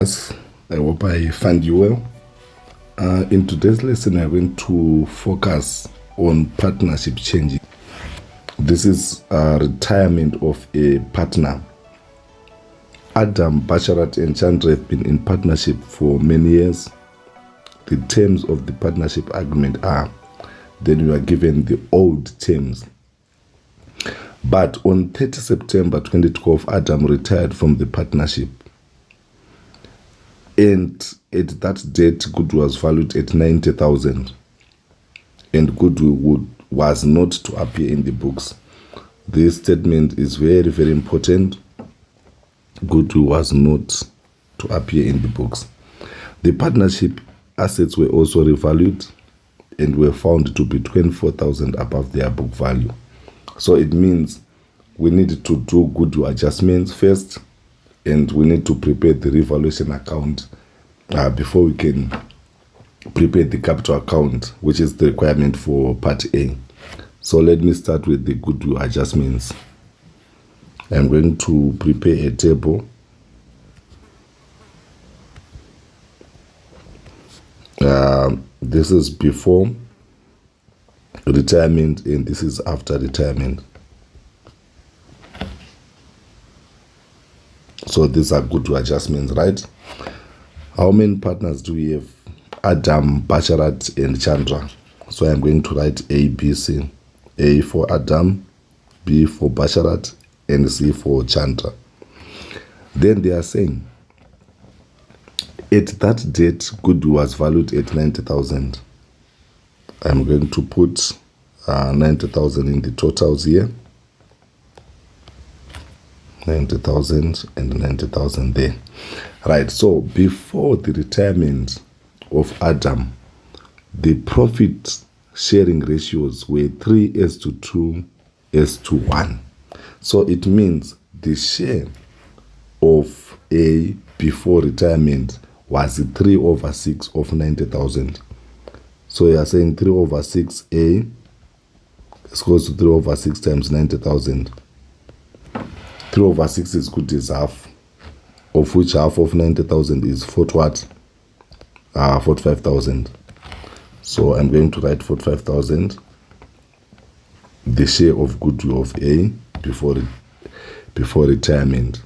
I hope I find you well. In today's lesson, I'm going to focus on partnership changing. This is a retirement of a partner. Adam, Basharat, and Chandra have been in partnership for many years. The terms of the partnership agreement are, then we are given the old terms. But on 30 September 2012, Adam retired from the partnership. And at that date, goodwill was valued at 90,000. And goodwill was not to appear in the books. This statement is very, very important. Goodwill was not to appear in the books. The partnership assets were also revalued and were found to be 24,000 above their book value. So it means we need to do goodwill adjustments first, and we need to prepare the revaluation account before we can prepare the capital account, which is the requirement for Part A. So let me start with the goodwill adjustments. I'm going to prepare a table. This is before retirement and this is after retirement. So these are goodwill adjustments, right? How many partners do we have? Adam, Basharat, and Chandra. So I'm going to write A, B, C. A for Adam, B for Basharat, and C for Chandra. Then they are saying, at that date, goodwill was valued at 90,000. I'm going to put 90,000 in the totals here. 90,000 and 90,000 there. Right, so before the retirement of Adam, the profit sharing ratios were 3:2:1. So it means the share of A before retirement was 3/6 of 90,000. So you are saying 3/6 A is equals to 3/6 times 90,000. 3/6 is good as half, of which half of 90,000 is 45,000. So I'm going to write 45,000, the share of goodwill of A before retirement.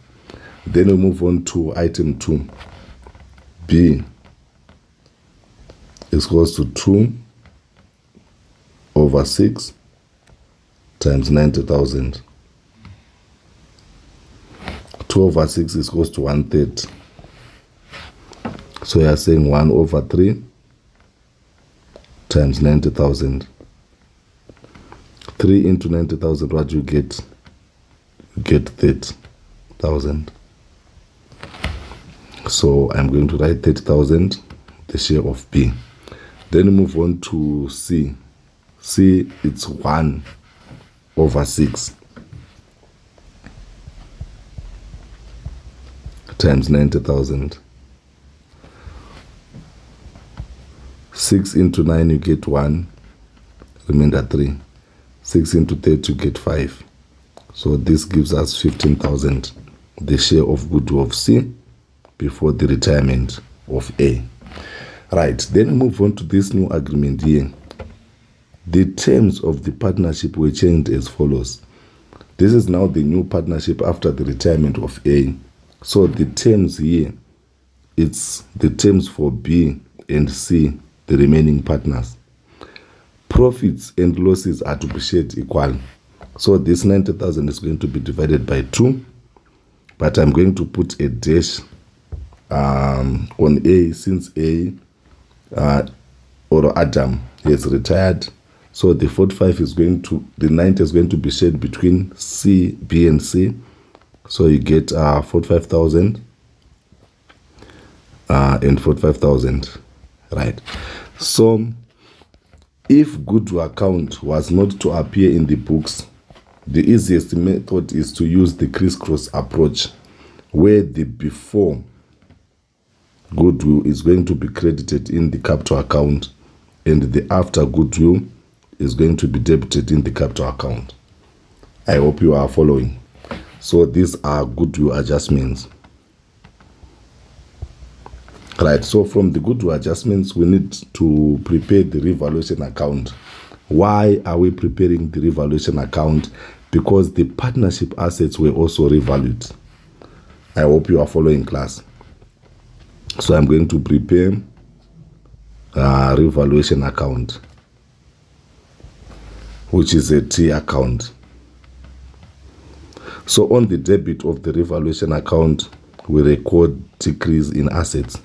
Then we move on to item 2. B is equals to 2/6 times 90,000. 2/6 is equals to 1/3. So you are saying 1/3 times 90,000. 3 into 90,000, what do you get? You get 30,000. So I'm going to write 30,000, the share of B. Then we move on to C. C, it's 1/6 times 90,000. 6 into 9, you get 1, remainder 3. 6 into 30, you get 5. So this gives us 15,000, the share of goodwill of C before the retirement of A. Right, then we move on to this new agreement here. The terms of the partnership were changed as follows. This is now the new partnership after the retirement of A. So the terms here, it's the terms for B and C, the remaining partners. Profits and losses are to be shared equal. So this 90,000 is going to be divided by 2, but I'm going to put a dash on A, since A or Adam has retired. So the 45 is going to, the 90 is going to be shared between C, B, and C. So you get 45,000 and 45,000, right? So if goodwill account was not to appear in the books, the easiest method is to use the crisscross approach, where the before goodwill is going to be credited in the capital account and the after goodwill is going to be debited in the capital account. I hope you are following. So these are goodwill adjustments. Right, so from the goodwill adjustments, we need to prepare the revaluation account. Why are we preparing the revaluation account? Because the partnership assets were also revalued. I hope you are following, class. So I'm going to prepare a revaluation account, which is a T account. So on the debit of the revaluation account, we record decrease in assets.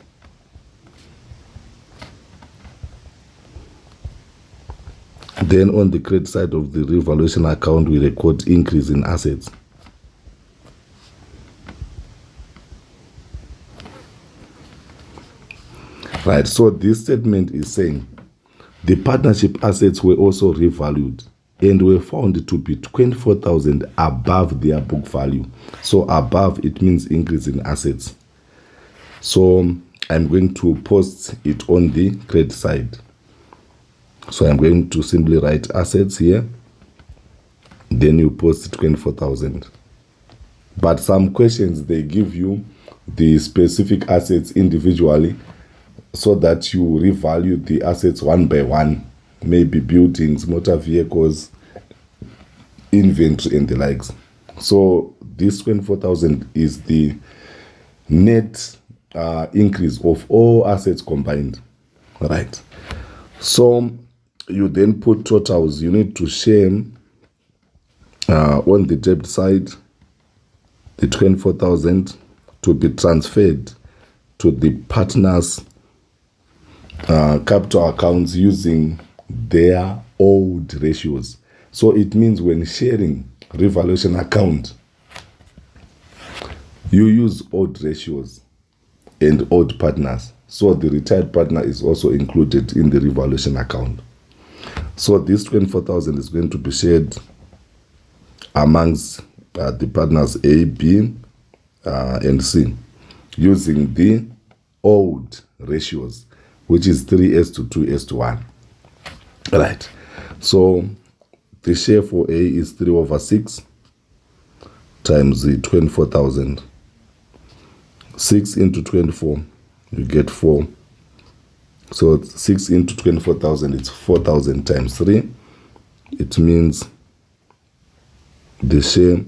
Then on the credit side of the revaluation account, we record increase in assets. Right, so this statement is saying the partnership assets were also revalued and were found to be 24,000 above their book value. So above, it means increase in assets. So I'm going to post it on the credit side. So I'm going to simply write assets here. Then you post 24,000. But some questions, they give you the specific assets individually so that you revalue the assets one by one. Maybe buildings, motor vehicles, inventory, and the likes. So this 24,000 is the net increase of all assets combined. Right. So you then put totals. You need to share on the debt side the 24,000 to be transferred to the partners' capital accounts using their old ratios. So it means when sharing revaluation account, you use old ratios and old partners. So the retired partner is also included in the revaluation account. So this 24,000 is going to be shared amongst the partners A, B, and C using the old ratios, which is 3:2:1. Right. So the share for A is 3/6 times the 24,000. 6 into 24, you get 4. So 6 into 24,000, it's 4,000 times 3. It means the share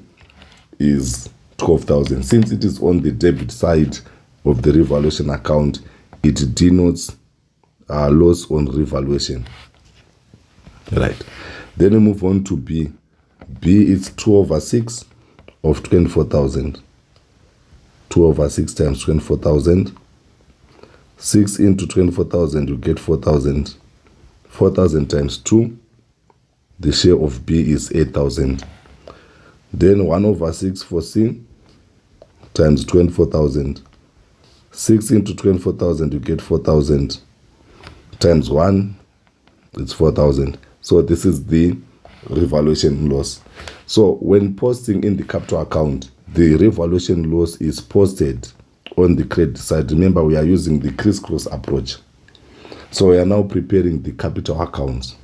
is 12,000. Since it is on the debit side of the revaluation account, it denotes loss on revaluation. Right. Then we move on to B. B is 2/6 of 24,000. 2/6 times 24,000. 6 into 24,000, you get 4,000. 4,000 times 2, the share of B is 8,000. Then 1/6 for C times 24,000. 6 into 24,000, you get 4,000. Times 1, it's 4,000. So this is the revaluation loss. So when posting in the capital account, the revaluation loss is posted on the credit side. Remember, we are using the crisscross approach. So we are now preparing the capital accounts.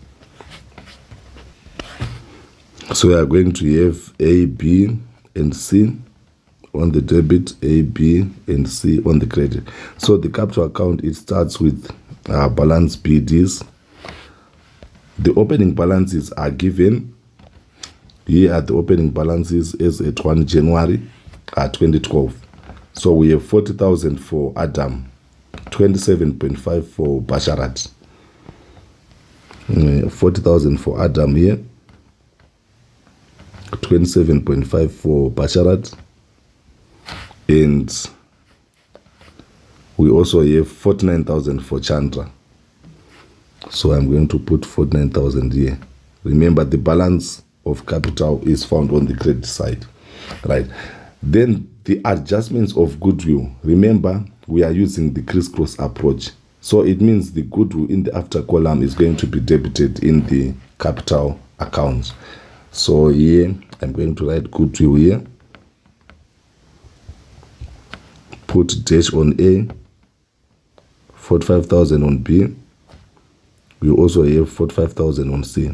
So we are going to have A, B, and C on the debit, A, B, and C on the credit. So the capital account, it starts with balance BDs. The opening balances are given. Here are the opening balances as at 1 January 2012. So we have 40,000 for Adam, 27.5 for Basharat. 40,000 for Adam here, 27.5 for Basharat, and we also have 49,000 for Chandra. So I'm going to put 49,000 here. Remember, the balance of capital is found on the credit side, right? Then the adjustments of goodwill. Remember, we are using the crisscross approach. So it means the goodwill in the after column is going to be debited in the capital account. So here, I'm going to write goodwill here. Put dash on A, 45,000 on B. We also have 45,000 on C.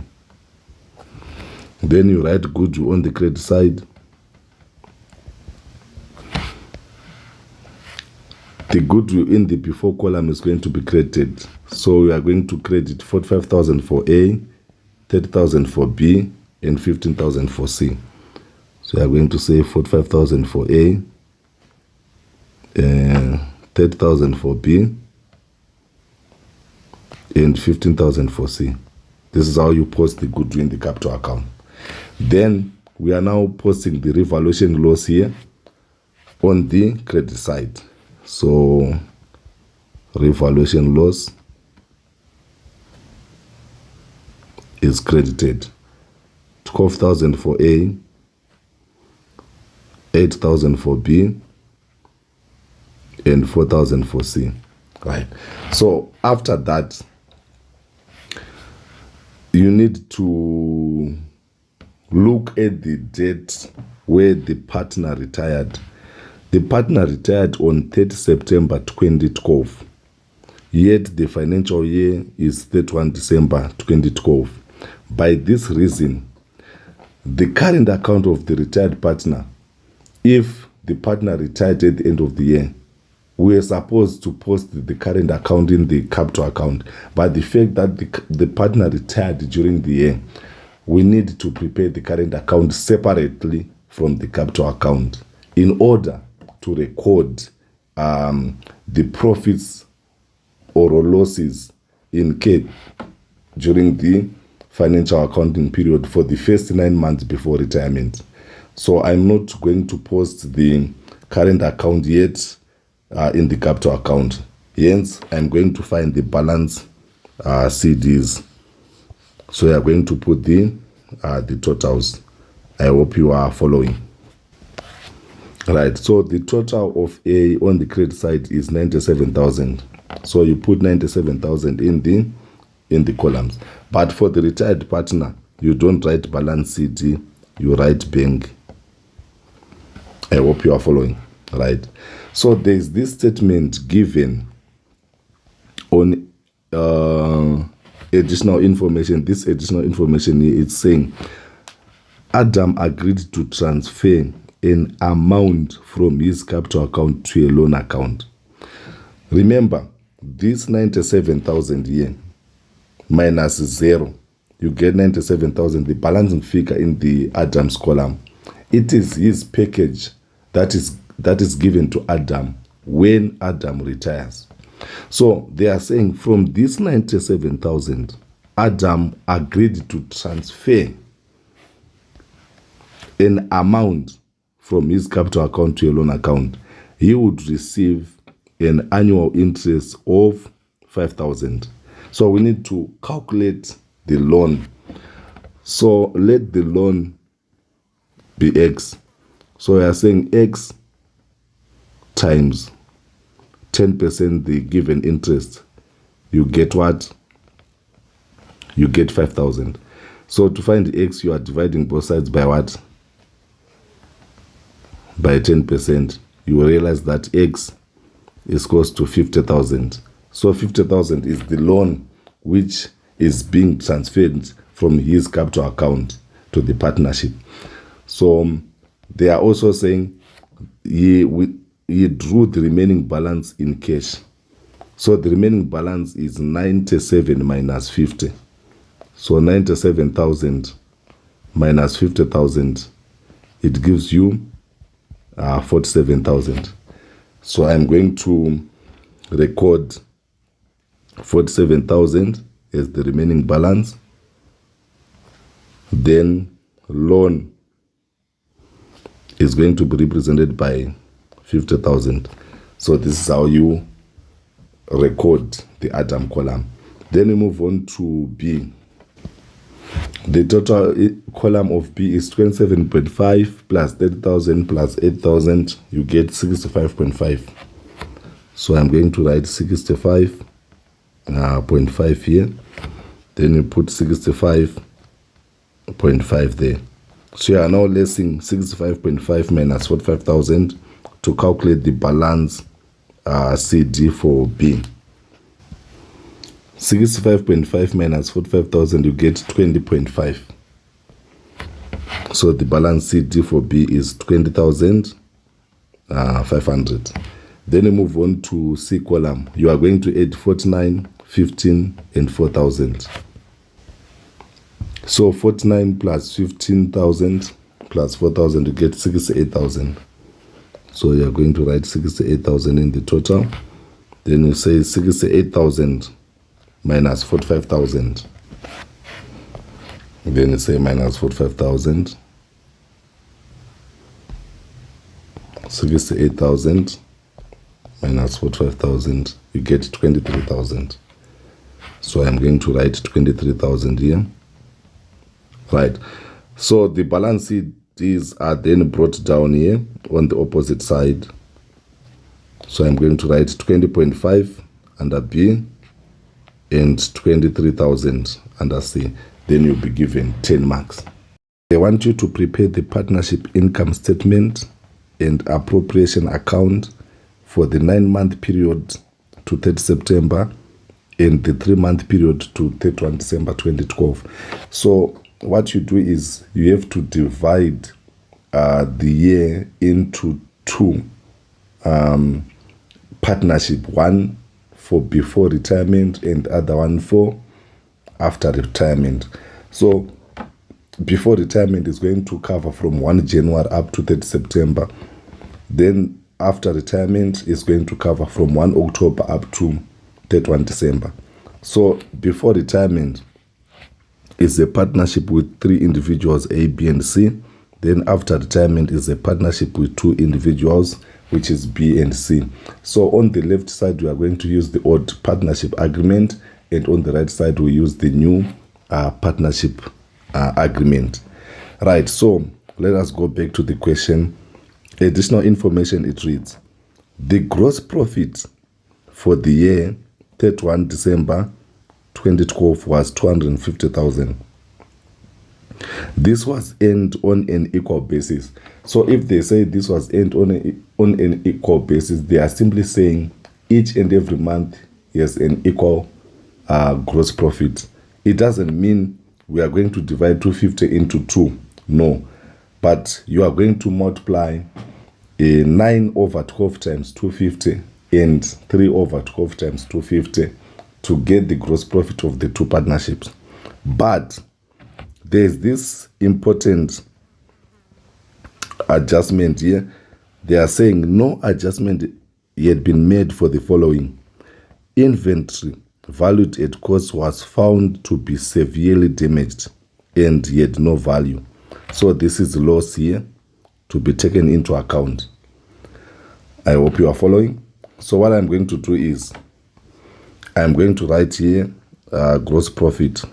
Then you write goodwill on the credit side. the goodwill in the before column is going to be credited. So we are going to credit 45,000 for A, 30,000 for B, and 15,000 for C. So we are going to say 45,000 for A, 30,000 for B, and 15,000 for C. This is how you post the goodwill in the capital account. Then we are now posting the revaluation loss here on the credit side. So revaluation loss is credited 12,000 for A, 8,000 for B, and 4,000 for C. Right. So after that, you need to look at the date where the partner retired. The partner retired on 30 September 2012. Yet the financial year is 31 December 2012. By this reason, the current account of the retired partner, if the partner retired at the end of the year, we are supposed to post the current account in the capital account. But the fact that the partner retired during the year, we need to prepare the current account separately from the capital account in order to record the profits or losses incurred during the financial accounting period for the first 9 months before retirement. So I'm not going to post the current account yet in the capital account. Hence, I'm going to find the balance CDs. So we are going to put the totals. I hope you are following. Right, so the total of A on the credit side is 97,000. So you put 97,000 in the columns. But for the retired partner, you don't write balance CD, you write bank. I hope you are following. Right. So there's this statement given on additional information. This additional information is saying Adam agreed to transfer an amount from his capital account to a loan account. Remember, this 97,000 here minus 0, you get 97,000, the balancing figure in the Adam's column. It is his package that is given to Adam when Adam retires. So they are saying from this 97,000, Adam agreed to transfer an amount from his capital account to a loan account. He would receive an annual interest of 5,000. So we need to calculate the loan. So let the loan be X. So we are saying X times 10% the given interest. You get what? You get 5,000. So to find X, you are dividing both sides by what? By 10%. You will realize that X is close to 50,000. So 50,000 is the loan which is being transferred from his capital account to the partnership. So they are also saying he drew the remaining balance in cash. So the remaining balance is 97 minus 50. So 97,000 minus 50,000, it gives you 47,000. So I'm going to record 47,000 as the remaining balance. Then loan is going to be represented by 50,000. So this is how you record the Adam column. Then we move on to B. The total column of B is 27.5 plus 30,000 plus 8,000. You get 65.5. So I'm going to write 65.5 here. Then you put 65.5 there. So you are now lessing 65.5 minus 45,000 to calculate the balance CD for B. 65.5 minus 45,000, you get 20.5. So the balance CD for B is 20,500. Then you move on to C column. You are going to add 49, 15, and 4,000. So 49 plus 15,000 plus 4,000, you get 68,000. So you are going to write 68,000 in the total. Then you say 68,000 minus 45,000. Then you say minus 45,000. 68,000 minus 45,000, you get 23,000. So I'm going to write 23,000 here. Right. So the balance sheets are then brought down here on the opposite side. So I'm going to write 20.5 under B and 23,000 under C. Then you'll be given 10 marks. I want you to prepare the partnership income statement and appropriation account for the 9-month period to 30 September and the 3-month period to 31 December 2012. So what you do is you have to divide the year into two partnership, one for before retirement and the other one for after retirement. So before retirement is going to cover from 1 January up to 30 September. Then after retirement is going to cover from 1 October up to 31 December. So before retirement is a partnership with 3 individuals, A, B, and C. Then after retirement is a partnership with 2 individuals, which is B and C. So on the left side, we are going to use the old partnership agreement, and on the right side, we use the new partnership agreement. Right, so let us go back to the question. Additional information, it reads, the gross profit for the year 31 December 2012 was 250,000. This was earned on an equal basis. So if they say this was earned on an equal basis, they are simply saying each and every month has an equal gross profit. It doesn't mean we are going to divide 250 into 2. No. But you are going to multiply 9 over 12 times 250 and 3 over 12 times 250 to get the gross profit of the 2 partnerships. But there's this important adjustment here. They are saying no adjustment yet been made for the following. Inventory valued at cost was found to be severely damaged and yet no value. So this is loss here to be taken into account. I hope you are following. So what I'm going to do is I'm going to write here gross profit.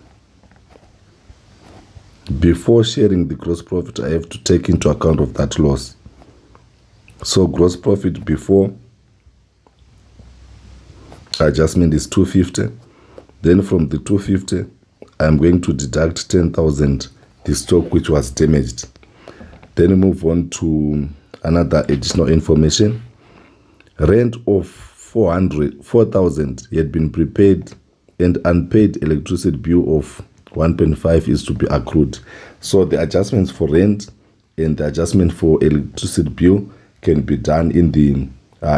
Before sharing the gross profit, I have to take into account of that loss. So gross profit before adjustment is 250. Then from the 250, I'm going to deduct 10,000, the stock which was damaged. Then move on to another additional information. Rent of 4,000 had been prepaid and unpaid electricity bill of 1.5 is to be accrued. So the adjustments for rent and the adjustment for electricity bill can be done in the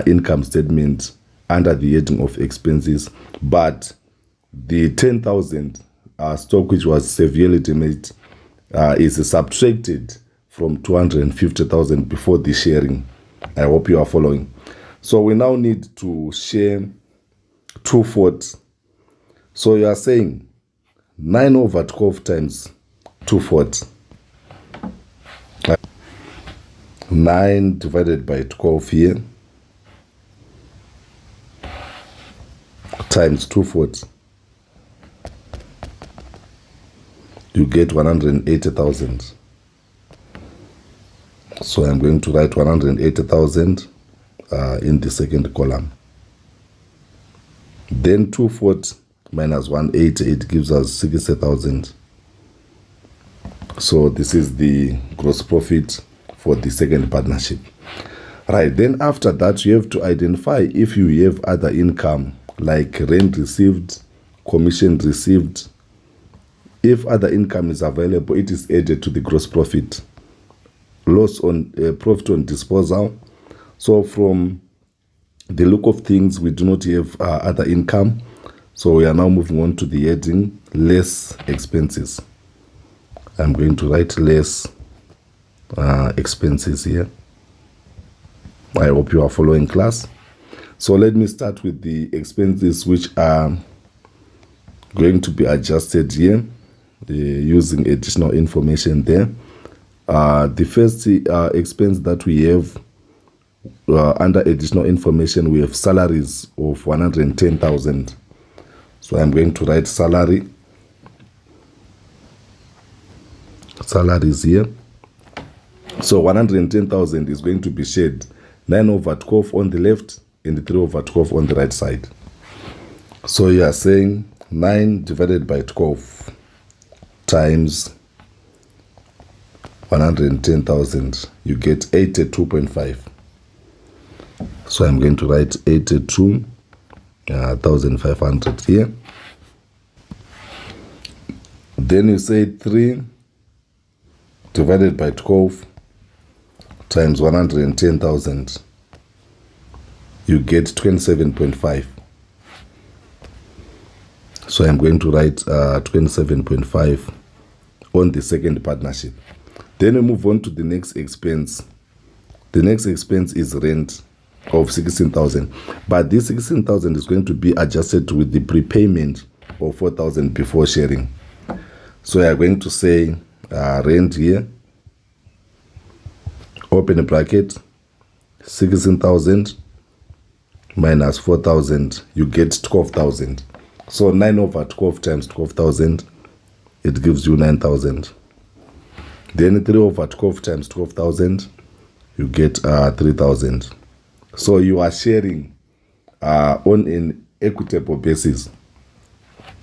income statement under the heading of expenses. But the 10,000 stock which was severely damaged is subtracted from 250,000 before the sharing. I hope you are following. So we now need to share 2/4. So you are saying 9 over 12 times 2/4. 9 divided by 12 here times 2/4. You get 180,000. So I'm going to write 180,000 in the second column. Then 2/4 minus 180, it gives us 60,000. So this is the gross profit for the second partnership. Right, then after that, you have to identify if you have other income like rent received, commission received. If other income is available, it is added to the gross profit. Loss on profit on disposal. So from the look of things, we do not have other income. So we are now moving on to the heading less expenses. I'm going to write less expenses here. I hope you are following, class. So let me start with the expenses which are going to be adjusted here using additional information there. The first expense that we have under additional information, we have salaries of 110,000. So I'm going to write salaries here. So 110,000 is going to be shared 9/12 on the left and 3/12 on the right side. So you are saying 9 divided by 12 times 110,000, you get 82.5. So I'm going to write 82,500 here. Then you say 3 divided by 12 times 110,000, you get 27.5. So I'm going to write 27.5 on the second partnership. Then we move on to the next expense. The next expense is rent of 16,000. But this 16,000 is going to be adjusted with the prepayment of 4,000 before sharing. So we are going to say rent here, open bracket, 16,000 minus 4,000, you get 12,000. So 9/12 times 12,000, it gives you 9,000. Then 3/12 times 12,000, you get 3,000. So you are sharing on an equitable basis.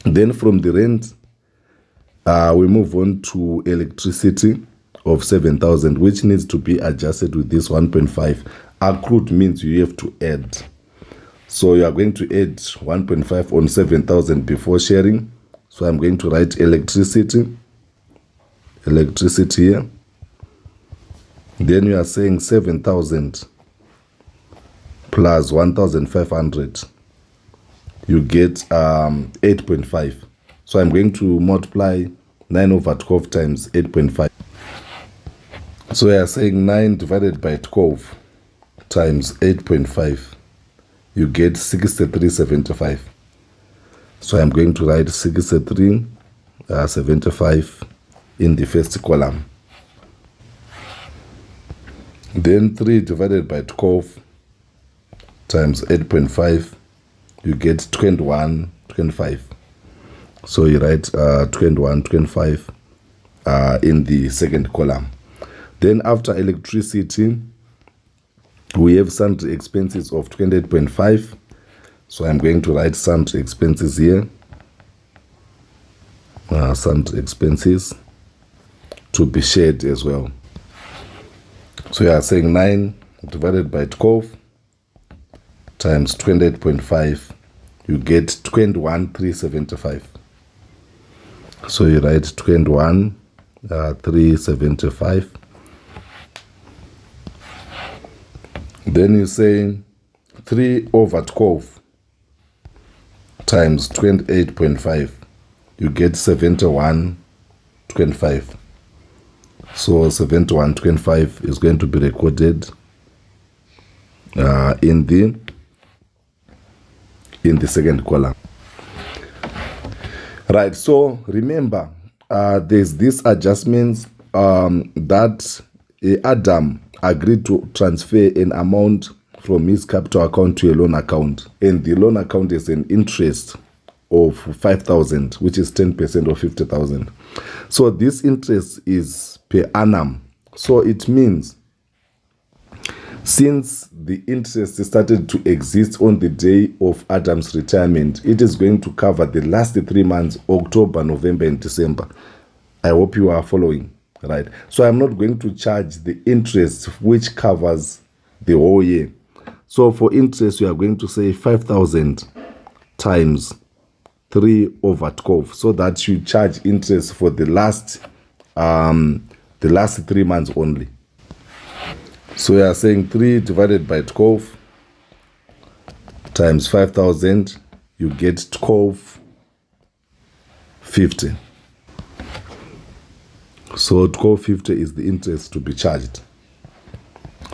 Then from the rent, we move on to electricity of 7,000, which needs to be adjusted with this 1.5. Accrued means you have to add. So you are going to add 1.5 on 7,000 before sharing. So I'm going to write electricity here. Then you are saying 7,000 plus 1,500, you get 8.5. So I'm going to multiply 9/12 times 8.5. So we are saying 9 divided by 12 times 8.5, you get 63.75. So I'm going to write 63.75 in the first column. Then 3 divided by 12 times 8.5, you get 21.25. So you write 21.25 in the second column. Then after electricity, we have sundry expenses of 28.5. So I'm going to write sundry expenses here. Sundry expenses to be shared as well. So you are saying 9 divided by 12 times 28.5, you get 21,375. So you write 21,375. Then you say 3/12 times 28.5, you get 71.25. So 71.25 is going to be recorded in the second column. Right, so remember, there's these adjustments that Adam agreed to transfer an amount from his capital account to a loan account, and the loan account is an interest of 5,000, which is 10% of 50,000. So this interest is per annum. So it means since the interest started to exist on the day of Adam's retirement, it is going to cover the last 3 months, October, November, and December. I hope you are following, right? So I'm not going to charge the interest which covers the whole year. So for interest, we are going to say 5,000 times 3/12, so that you charge interest for the last 3 months only. So we are saying 3 divided by 12 times 5,000, you get 1250. So 1250 is the interest to be charged.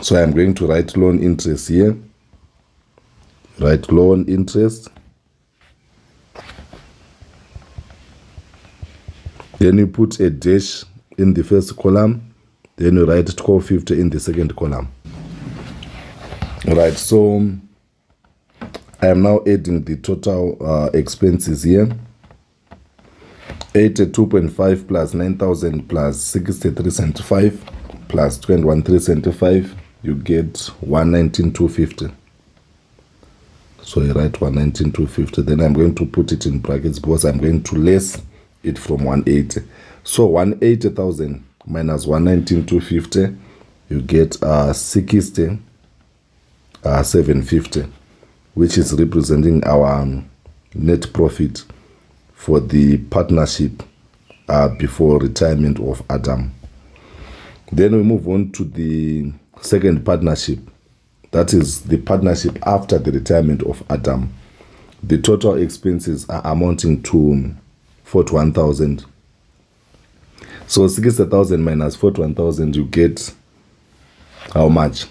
So I'm going to write loan interest here. Write loan interest. Then you put a dash in the first column. Then you write 1250 in the second column. Right, so I am now adding the total expenses here. 82.5 plus 9,000 plus 63.75 plus 21,375, you get 119,250. So I write 119,250. Then I'm going to put it in brackets because I'm going to less it from 180. So 180,000 minus 119,250, you get 60,750, which is representing our net profit for the partnership before retirement of Adam. Then we move on to the second partnership. That is the partnership after the retirement of Adam. The total expenses are amounting to 41,000. So 60,000 minus 41,000, you get how much?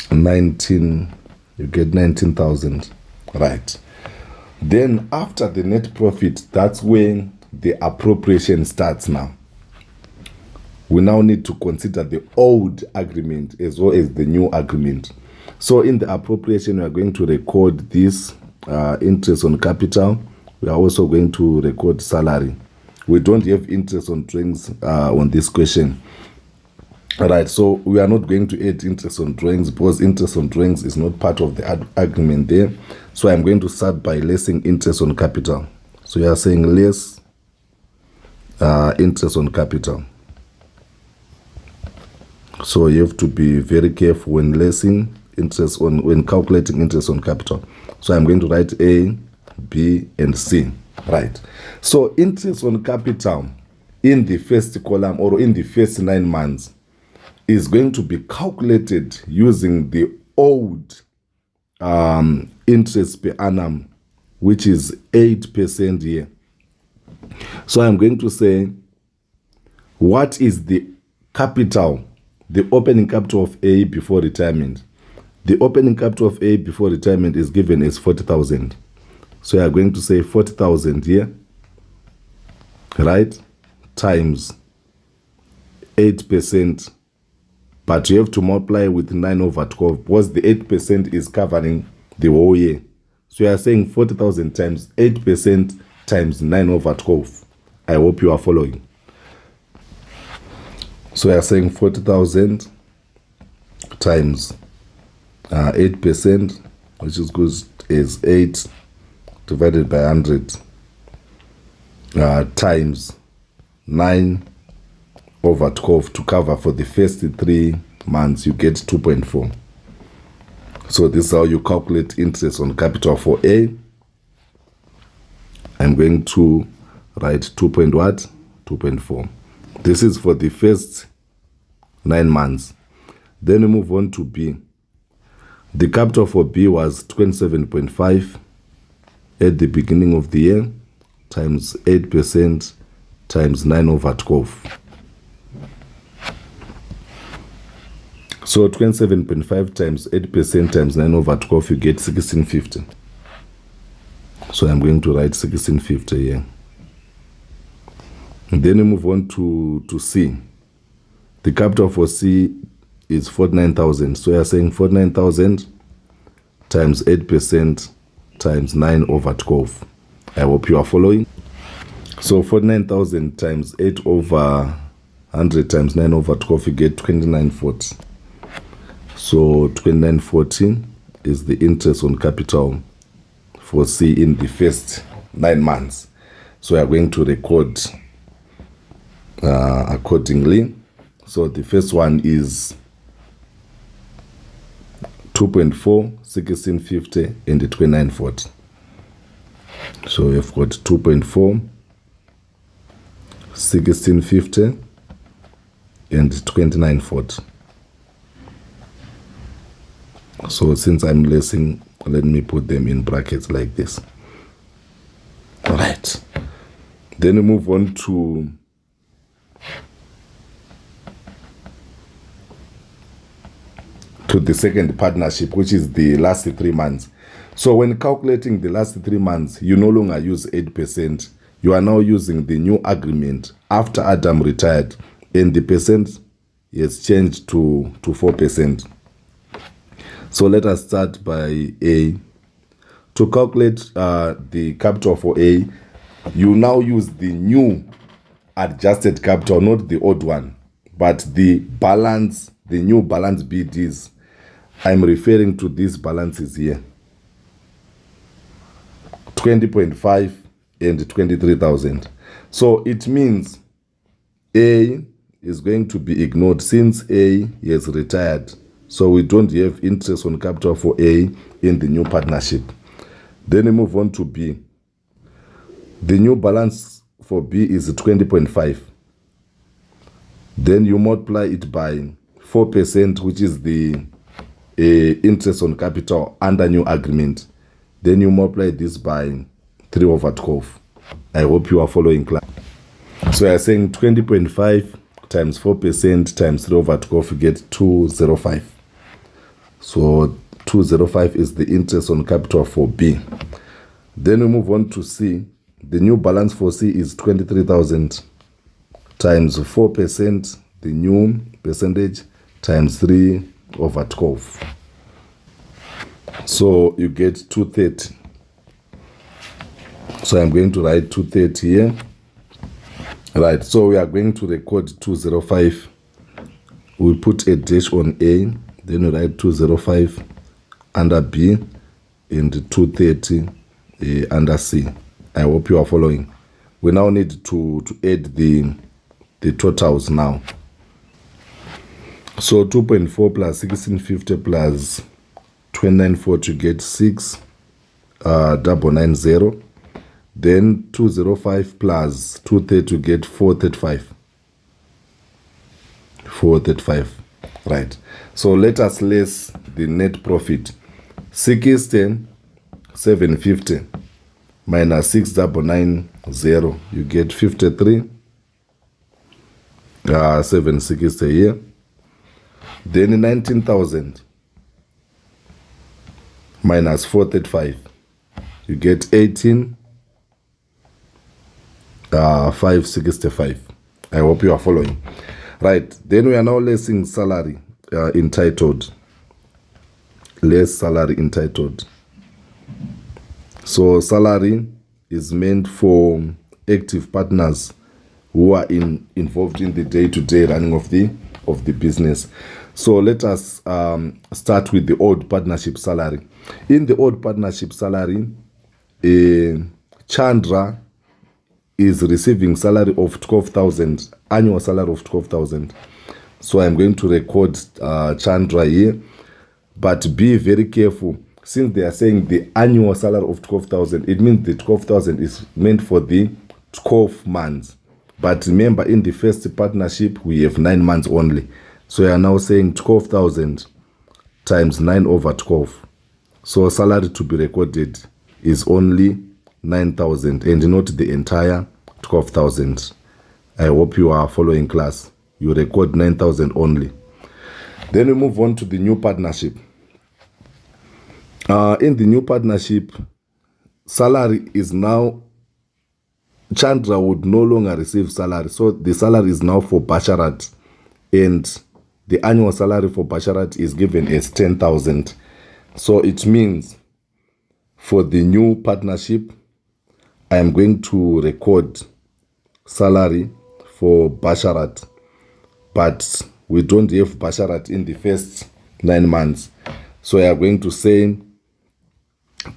19. You get 19,000. Right. Then after the net profit, that's when the appropriation starts now. We now need to consider the old agreement as well as the new agreement. So in the appropriation, we are going to record this interest on capital. We are also going to record salary. We don't have interest on drawings on this question. All right, so we are not going to add interest on drawings because interest on drawings is not part of the agreement there. So I'm going to start by lessing interest on capital. So you are saying less interest on capital. So you have to be very careful when lessing interest on, when calculating interest on capital. So I'm going to write A, B, and C. Right. So interest on capital in the first column or in the first 9 months is going to be calculated using the old interest per annum, which is 8% here. So I'm going to say, what is the capital, the opening capital of A before retirement? The opening capital of A before retirement is given as 40,000. So you are going to say 40,000 here, right, times 8%, but you have to multiply with 9 over 12 because the 8% is covering the whole year. So you are saying 40,000 times 8% times 9 over 12. I hope you are following. So you are saying 40,000 times 8%, which is good as 8 divided by 100 times 9 over 12 to cover for the first 3 months, you get 2.4. So this is how you calculate interest on capital for A. I'm going to write 2.4. This is for the first 9 months. Then we move on to B. The capital for B was 27.5 at the beginning of the year times 8% times 9 over 12. So 27.5 times 8% times 9 over 12, you get 1650. So I'm going to write 1650 here. And then we move on to C. The capital for C is 49,000. So you're saying 49,000 times 8% times 9 over 12. I hope you are following. So 49,000 times 8 over 100 times 9 over 12, you get 2940. So 2940 is the interest on capital for C in the first 9 months. So we are going to record accordingly. So the first one is 2.4, 1650, and the 2940. So we've got 2.4, 1650, and 2940. So since I'm lessing, let me put them in brackets like this. All right. Then we move on to the second partnership, which is the last 3 months. So when calculating the last 3 months, you no longer use 8%. You are now using the new agreement after Adam retired, and the percent has changed to 4%. So let us start by A. To calculate the capital for A, you now use the new adjusted capital, not the old one, but the balance, the new balance BDs. I'm referring to these balances here. 20.5 and 23,000. So it means A is going to be ignored since A has retired. So we don't have interest on capital for A in the new partnership. Then we move on to B. The new balance for B is 20.5. Then you multiply it by 4%, which is the interest on capital under new agreement. Then you multiply this by 3/12. I hope you are following class. So I am saying 20.5 times 4% times 3/12, you get 205. So 205 is the interest on capital for B. Then we move on to C. The new balance for C is 23,000 times 4%, the new percentage, times 3/12. So you get 230. So I'm going to write 230 here. Right, so we are going to record 205. We put a dash on A, then we write 205 under B and 230 under C. I hope you are following. We now need to add the totals now. So 2.4 plus 1650 plus 2940, you get 6,990. Then 205 plus 230, you get 435. 435. Right. So let us less the net profit. 6,750 minus 6,990, you get 53. 760 here. Then 19,000 minus 435, you get 18,565. I hope you are following. Right, then we are now lessing salary entitled. Less salary entitled. So salary is meant for active partners who are involved in the day-to-day running of the business. So let us start with the old partnership salary. In the old partnership salary, Chandra is receiving salary of 12,000, annual salary of 12,000. So I'm going to record Chandra here, but be very careful. Since they are saying the annual salary of 12,000, it means the 12,000 is meant for the 12 months. But remember, in the first partnership, we have 9 months only. So we are now saying 12,000 times 9/12. So salary to be recorded is only 9,000 and not the entire 12,000. I hope you are following class. You record 9,000 only. Then we move on to the new partnership. In the new partnership, salary is now, Chandra would no longer receive salary. So the salary is now for Basharat, and the annual salary for Basharat is given as 10,000. So it means for the new partnership, I am going to record salary for Basharat, but we don't have Basharat in the first 9 months. So I am going to say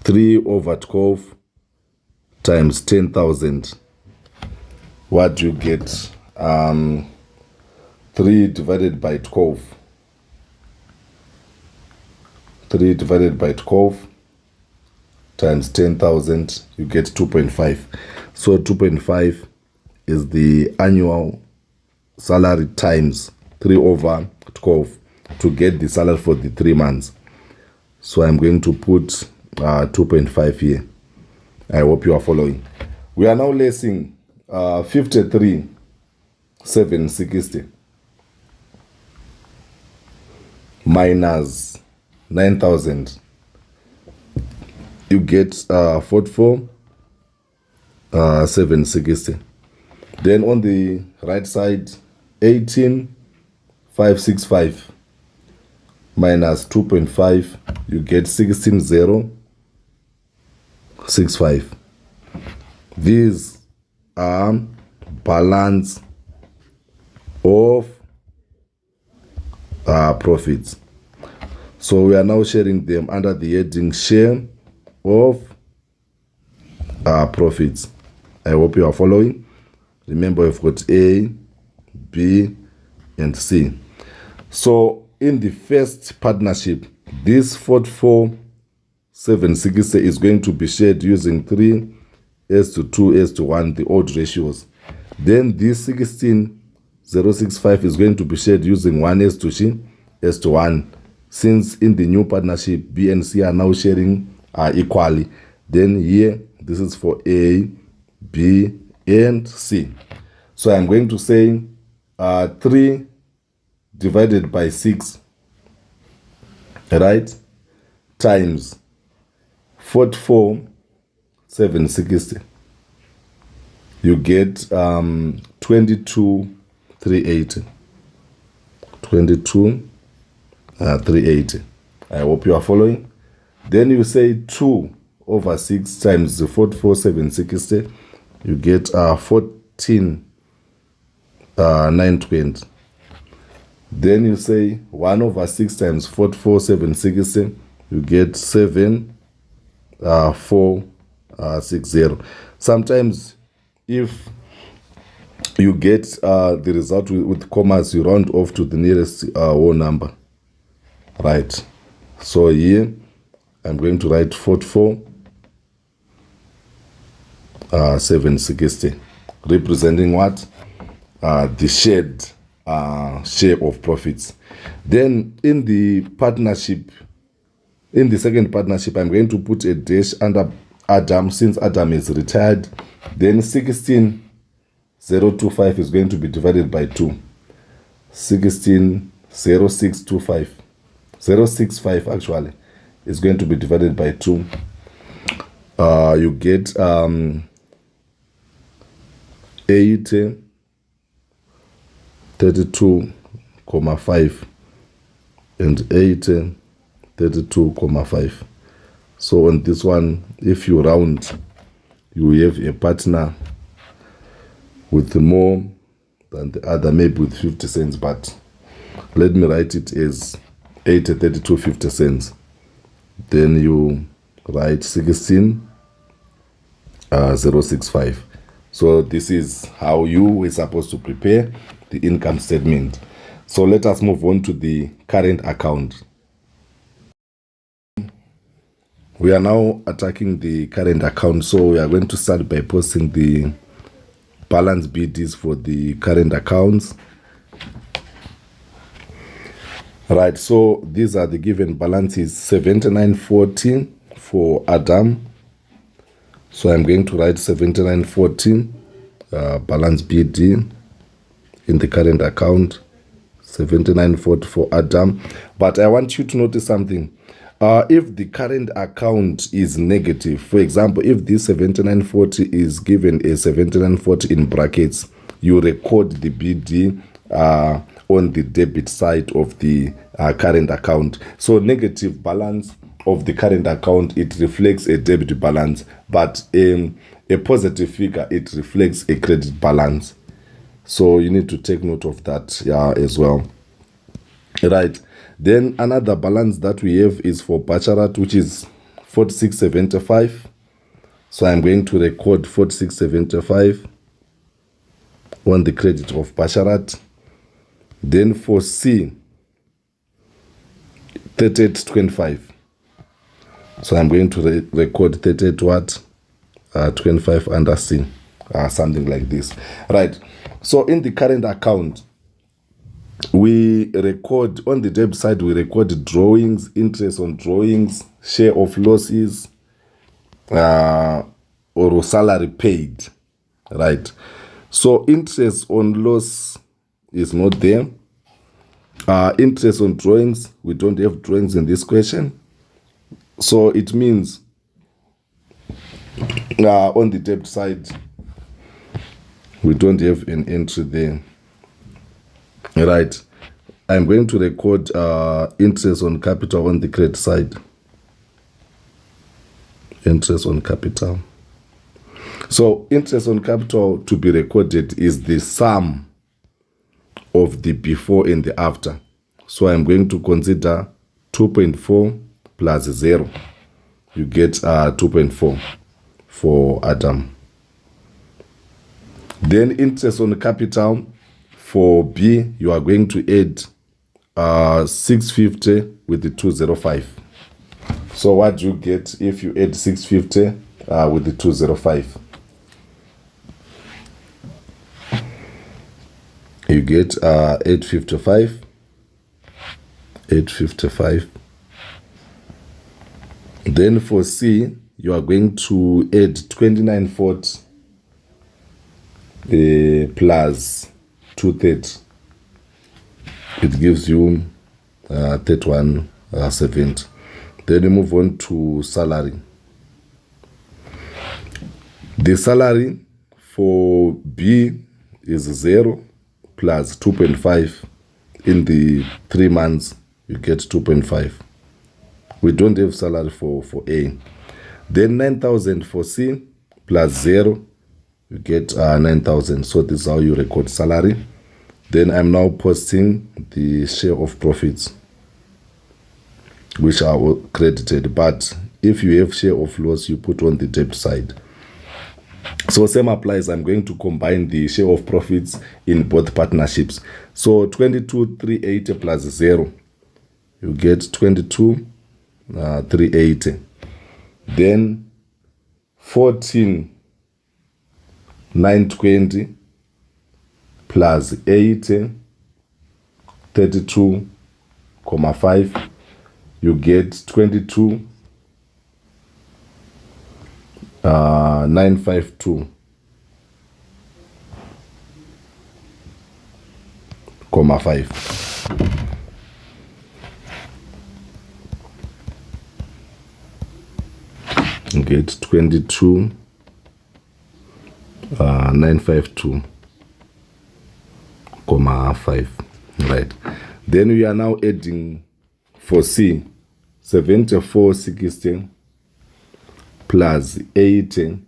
3/12 times 10,000. What do you get? 3 divided by 12. 3 divided by 12 times 10,000, you get 2.5. So 2.5 is the annual salary times 3/12 to get the salary for the 3 months. So I'm going to put 2.5 here. I hope you are following. We are now lessing 53,760 minus 9,000. You get 44,760. Then on the right side, 18,565 minus 2.5, you get 16,065. These are balance of profits. So we are now sharing them under the heading share of profits. I hope you are following. Remember, we've got A, B, and C. So in the first partnership, this 44,760 is going to be shared using 3:2:1, the odd ratios. Then this 16,065 is going to be shared using 1:1. Since in the new partnership, B and C are now sharing equally. Then here, this is for A, B, and C. So I'm going to say 3 divided by 6, right, times 44,760. You get 22,380. 22,380. I hope you are following. Then you say 2 over 6 times the 44,760. You get 14,920. Then you say 1 over 6 times 44,760. You get 7,460. Sometimes if you get the result with commas, you round off to the nearest whole number. Right. So here I'm going to write 44,760, representing what? The shared share of profits. Then in the partnership, in the second partnership, I'm going to put a dash under Adam since Adam is retired. Then 16,025 is going to be divided by 2. 16,0625. 065 actually is going to be divided by 2. You get 80, 32,5 and 80, 32,5. So on this one, if you round, you have a partner with more than the other, maybe with 50 cents, but let me write it as 80, 32, 50 cents. Then you write 16,065. So this is how you were supposed to prepare the income statement. So let us move on to the current account. We are now attacking the current account. So we are going to start by posting the balance BDs for the current accounts. Right, so these are the given balances: 79.40 for Adam. So I'm going to write 79.40 balance BD in the current account, 79.40 for Adam. But I want you to notice something. If the current account is negative, for example, if this 79.40 is given a 79.40 in brackets, you record the BD on the debit side of the current account. So negative balance of the current account, it reflects a debit balance, but a positive figure, it reflects a credit balance. So you need to take note of that as well. Right. Then another balance that we have is for Bacharat, which is 46.75. So I'm going to record 46.75 on the credit of Bacharat. Then for C, 38.25. So I'm going to record 38.25 under C, something like this. Right. So in the current account, we record on the debt side, we record drawings, interest on drawings, share of losses, or salary paid, right? So interest on loss is not there. Interest on drawings, we don't have drawings in this question. So it means on the debt side, we don't have an entry there. Right. I'm going to record interest on capital on the credit side. Interest on capital. So interest on capital to be recorded is the sum of the before and the after. So I'm going to consider 2.4 plus 0. You get 2.4 for Adam. Then interest on capital for B, you are going to add 650 with the 205. So what do you get if you add 650 with the 205? You get 855. 855. Then for C, you are going to add 2940 plus 230. It gives you 3170. Then you move on to salary. The salary for B is 0 plus 2.5. In the 3 months, you get 2.5. We don't have salary for A. Then 9,000 for C plus 0, you get 9,000. So this is how you record salary. Then I'm now posting the share of profits, which are credited. But if you have share of loss, you put on the debt side. So same applies. I'm going to combine the share of profits in both partnerships. So 22,380 plus 0, you get 22,380. Then 14,920 plus 80, 32,5, you get 22,952, 5. You get 22,952, 5. Right. Then we are now adding for C 74,60 plus 80,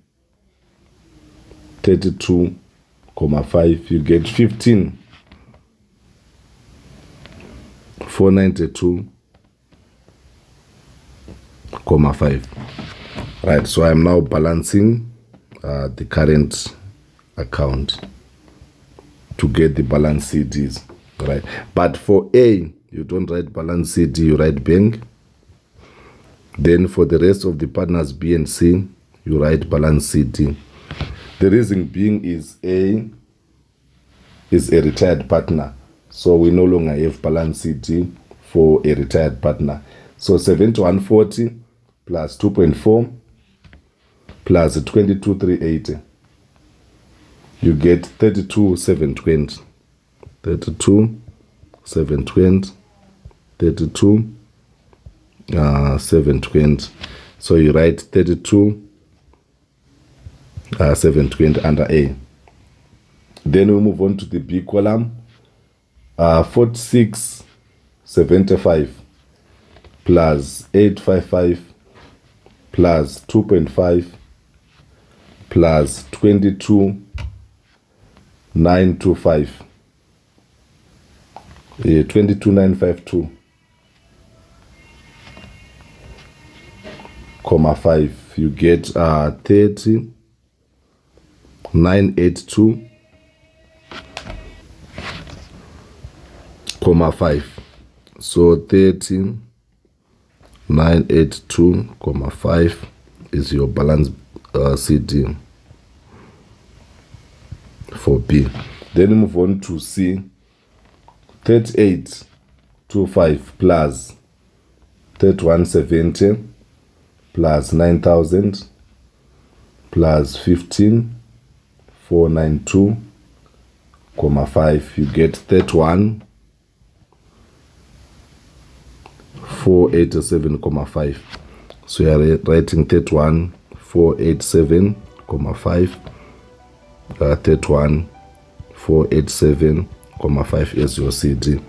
32,5. You get 15,492, 5. Right, so I'm now balancing the current account to get the balance CDs, right? But for A, you don't write balance CD, you write bank. Then for the rest of the partners B and C, you write balance CD. The reason being is A is a retired partner, so we no longer have balance CD for a retired partner. So 7140 plus 2.4 plus 22,380, you get 32,720. 32,720. 32,720. So you write 32,720 under A. Then we move on to the B column. 46,75 plus 855 plus 2.5 plus 22,925. 22,952, 5. You get 30,982, 5. So 30,982, 5 is your balance CD for B. Then move on to C. 3825 plus 3170 plus 9000 plus 15492,5, you get 31,487,5. So you are writing 31,487,5, 31,487,5 as your CD.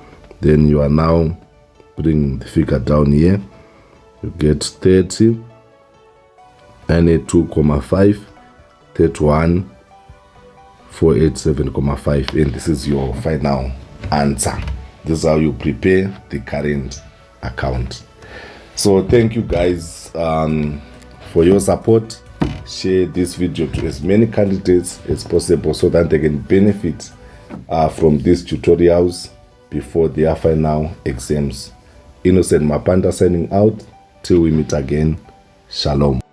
Then you are now bringing the figure down here. You get 30,982,5, 31,487,5, and this is your final answer. This is how you prepare the current account. So thank you guys for your support. Share this video to as many candidates as possible so that they can benefit from these tutorials before their final exams. Innocent Mapanda signing out till we meet again. Shalom.